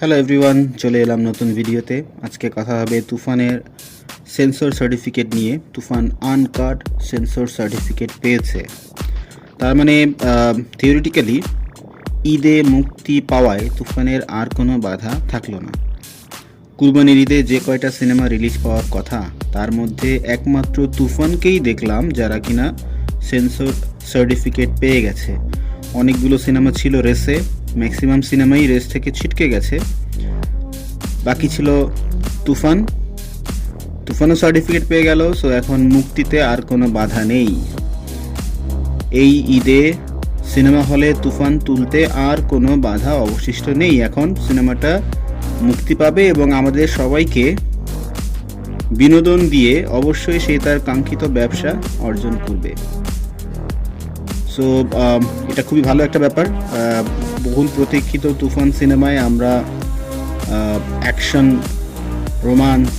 Hello everyone, চলে এলাম নতুন ভিডিওতে। আজকে কথা হবে তুফানের সেন্সর সার্টিফিকেট নিয়ে। তুফান আনকাট সেন্সর সার্টিফিকেট পেয়েছে, তার মানে থিওরিটিক্যালি ঈদে মুক্তি পাওয়ায় তুফানের আর কোনো বাধা থাকলো না। কুরবানির ঈদে যে কয়টা সিনেমা রিলিজ পাওয়ার কথা তার মধ্যে একমাত্র তুফানকেই দেখলাম যারা কিনা সেন্সর সার্টিফিকেট পেয়ে গেছে। অনেকগুলো সিনেমা ছিল রেসে, ম্যাক্সিমাম সিনেমাই রেস থেকে ছিটকে গেছে। বাকি ছিল তুফান, তুফানও সার্টিফিকেট পেয়ে গেল। সো এখন মুক্তিতে আর কোনো বাধা নেই। এই ঈদে সিনেমা হলে তুফান তুলতে আর কোনো বাধা অবশিষ্ট নেই। এখন সিনেমাটা মুক্তি পাবে এবং আমাদের সবাইকে বিনোদন দিয়ে অবশ্যই সে তার কাঙ্ক্ষিত ব্যবসা অর্জন করবে। সো এটা খুবই ভালো একটা ব্যাপার। বহুল প্রতীক্ষিত তুফান সিনেমায় আমরা অ্যাকশন, রোমান্স,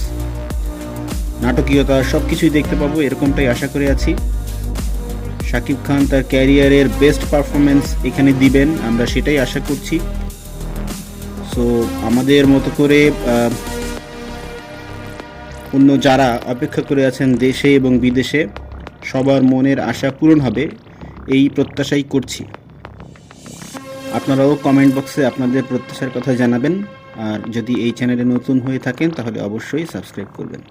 নাটকীয়তা সব কিছুই দেখতে পাবো, এরকমটাই আশা করে আছি। শাকিব খান তার ক্যারিয়ারের বেস্ট পারফরমেন্স এখানে দিবেন, আমরা সেটাই আশা করছি। সো আমাদের মতো করে অন্য যারা অপেক্ষা করে আছেন দেশে এবং বিদেশে, সবার মনের আশা পূরণ হবে এই প্রত্যাশাই করছি। আপনারাও কমেন্ট বক্সে আপনাদের প্রত্যাশার কথা জানাবেন, আর যদি এই চ্যানেলে নতুন হয়ে থাকেন তাহলে অবশ্যই সাবস্ক্রাইব করবেন।